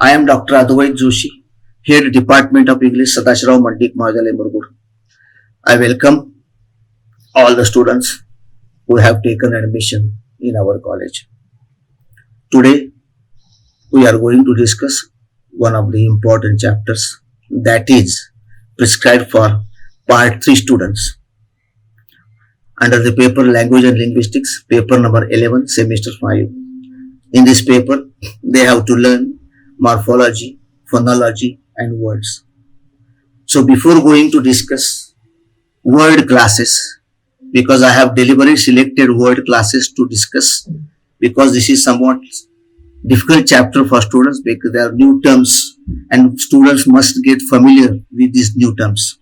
I am Dr. Advait Joshi, Head Department of English, Sadashirao Mandik Mahadale Murgur. I welcome all the students who have taken admission in our college. Today, we are going to discuss one of the important chapters, that is prescribed for Part 3 students. Under the paper Language and Linguistics, paper number 11, semester 5. In this paper, they have to learn morphology, phonology and words. So before going to discuss word classes, because I have deliberately selected word classes to discuss, because this is somewhat difficult chapter for students because there are new terms and students must get familiar with these new terms.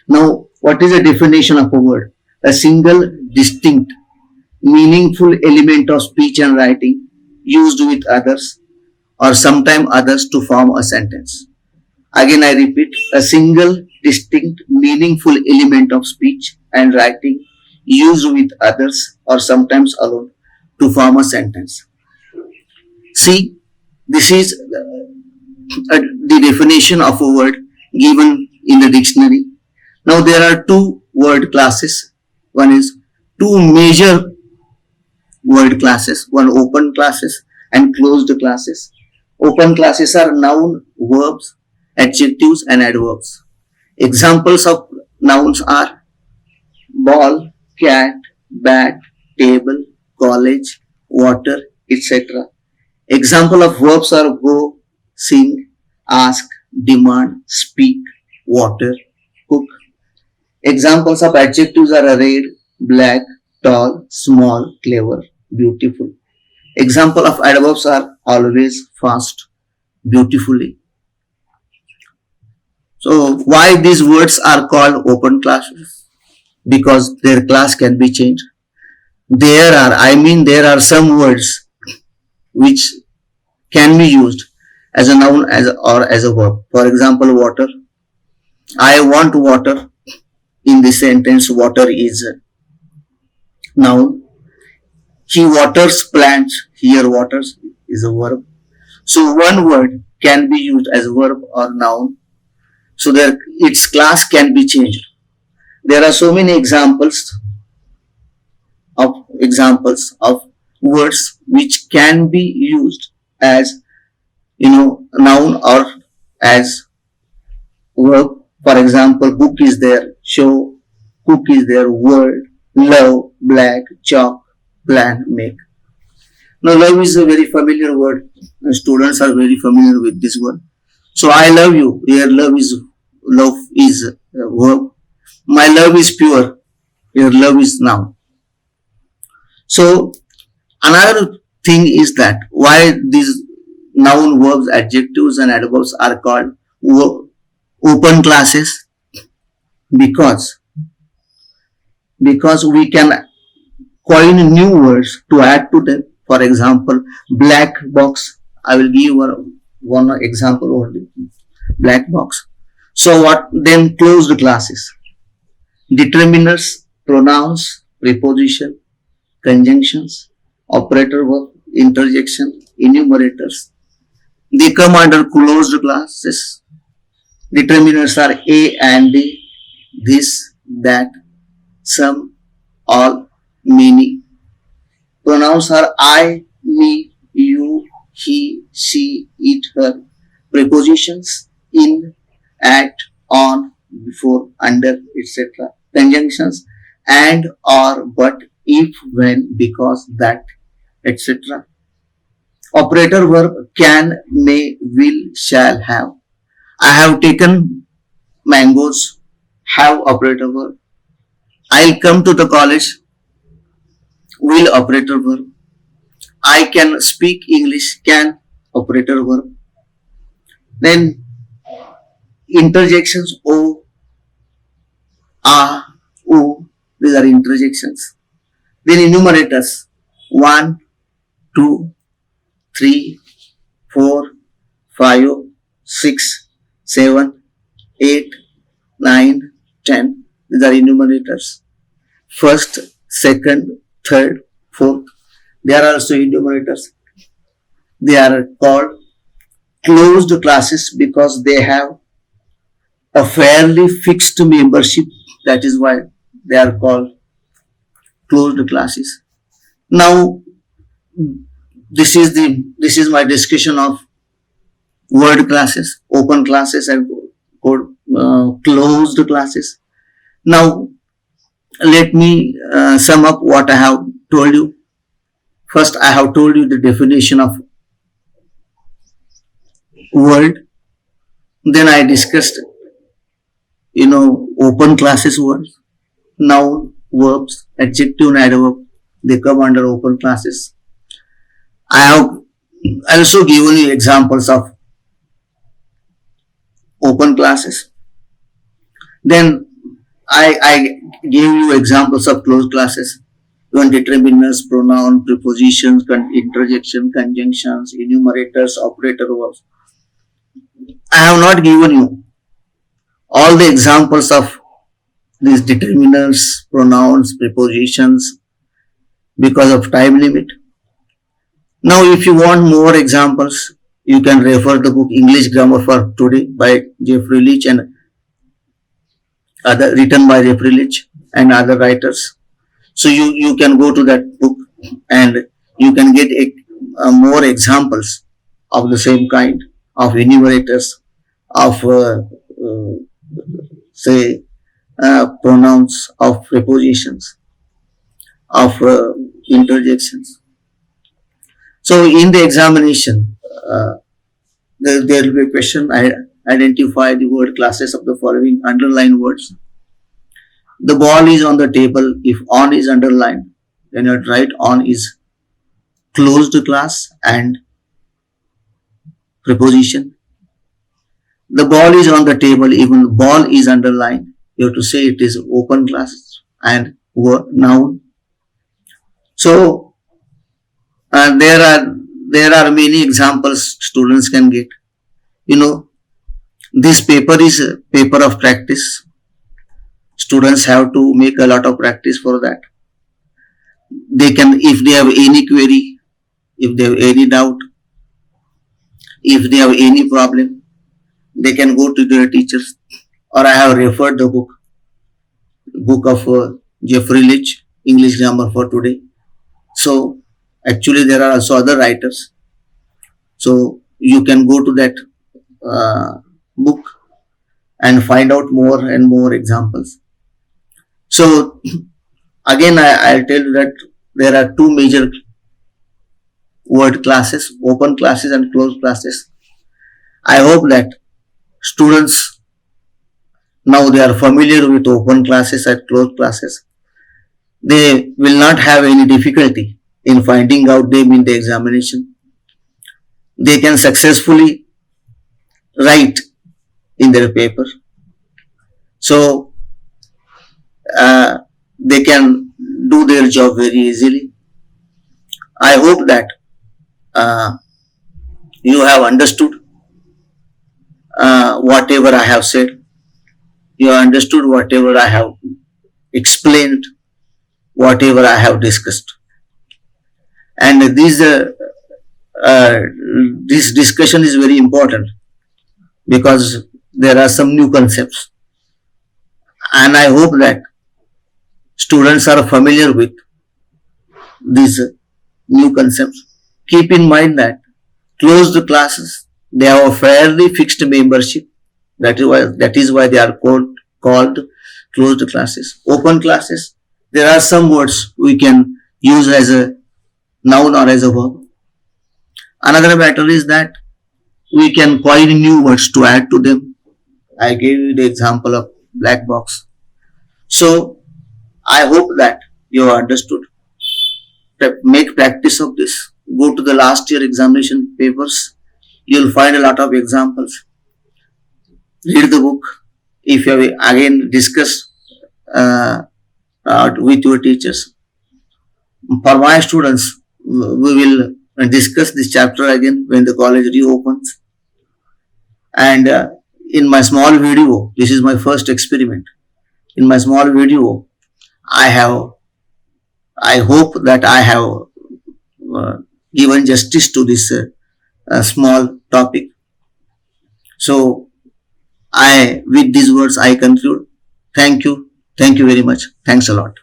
Now, what is the definition of a word? A single, distinct, meaningful element of speech and writing used with others or sometime others to form a sentence. Again, I repeat, a single, distinct, meaningful element of speech and writing used with others or sometimes alone to form a sentence. See, this is the definition of a word given in the dictionary. Now, there are two word classes. One is two major word classes, one open classes and closed classes. Open classes are noun, verbs, adjectives and adverbs. Examples of nouns are ball, cat, bat, table, college, water, etc. Example of verbs are go, sing, ask, demand, speak, water, cook. Examples of adjectives are red, black, tall, small, clever, beautiful. Example of adverbs are always, fast, beautifully. So why these words are called open classes? Because their class can be changed. There are some words which can be used as a noun or as a verb. For example, water. I want water. In this sentence, water is a noun. He waters plants. Here, waters is a verb. So one word can be used as a verb or noun. So its class can be changed. There are so many examples of words which can be used as noun or as verb. For example, book is there, show, cook is there, word, love, black, chalk, plan, make. Now, love is a very familiar word. Students are very familiar with this word. So, I love you. Here, love is a verb. My love is pure. Here, love is noun. So, another thing is that why these noun, verbs, adjectives, and adverbs are called open classes, because we can coin new words to add to them. For example, black box. I will give one example only. Black box. So what then? Closed classes. Determiners, pronouns, preposition, conjunctions, operator verb, interjection, enumerators. They come under closed classes. Determiners are a and the, this, that, some, all, many. Pronouns are I, me, you, he, she, it, her. Prepositions in, at, on, before, under, etc. Conjunctions and, or, but, if, when, because, that, etc. Operator verb can, may, will, shall, have. I have taken mangoes, have operator verb. I'll come to the college, will operator verb. I can speak English, can operator verb. Then interjections o, a, u, these are interjections. Then enumerators 1, 2, 3, 4, 5, 6, 7, 8, 9, 10. These are enumerators. First, second, third, fourth. They are also enumerators. They are called closed classes because they have a fairly fixed membership. That is why they are called closed classes. Now, this is my discussion of word classes, open classes, and closed classes. Now, let me sum up what I have told you. First, I have told you the definition of word. Then I discussed, open classes words, noun, verbs, adjective, and adverb. They come under open classes. I have also given you examples of open classes. Then I gave you examples of closed classes. Determiners, pronoun, prepositions, interjection, conjunctions, enumerators, operator verbs. I have not given you all the examples of these determiners, pronouns, prepositions because of time limit. Now, if you want more examples, you can refer the book English Grammar for Today by Jeffrey Leach and written by Jeffrey Leach and other writers. So you can go to that book and you can get more examples of the same kind of enumerators, of say pronouns, of prepositions, of interjections. So in the examination, there will be a question. Identify the word classes of the following underlined words. The ball is on the table. If on is underlined, then you write on is closed class and preposition. The ball is on the table. Even ball is underlined. You have to say it is open class and noun. So there are many examples students can get. This paper is a paper of practice. Students have to make a lot of practice for that. They can, if they have any query, if they have any doubt, if they have any problem, they can go to their teachers. Or I have referred the book of Jeffrey Leach, English Grammar for Today. So actually there are also other writers. So you can go to that book and find out more and more examples. So again I'll tell you that there are two major word classes, open classes and closed classes. I hope that students now they are familiar with open classes and closed classes. They will not have any difficulty in finding out them in the examination. They can successfully write in their paper. So they can do their job very easily. I hope that you have understood whatever I have said. You have understood whatever I have explained, whatever I have discussed. And this discussion is very important because there are some new concepts. And I hope that students are familiar with these new concepts. Keep in mind that closed classes, they have a fairly fixed membership. That is why they are called closed classes. Open classes, there are some words we can use as a noun or as a verb. Another matter is that we can coin new words to add to them. I gave you the example of black box. So I hope that you have understood. Make practice of this. Go to the last year examination papers. You'll find a lot of examples. Read the book. If you have again discuss with your teachers. For my students, we will discuss this chapter again when the college reopens. And in my small video, this is my first experiment. In my small video, I hope that I have given justice to this small topic. So with these words, I conclude. Thank you. Thank you very much. Thanks a lot.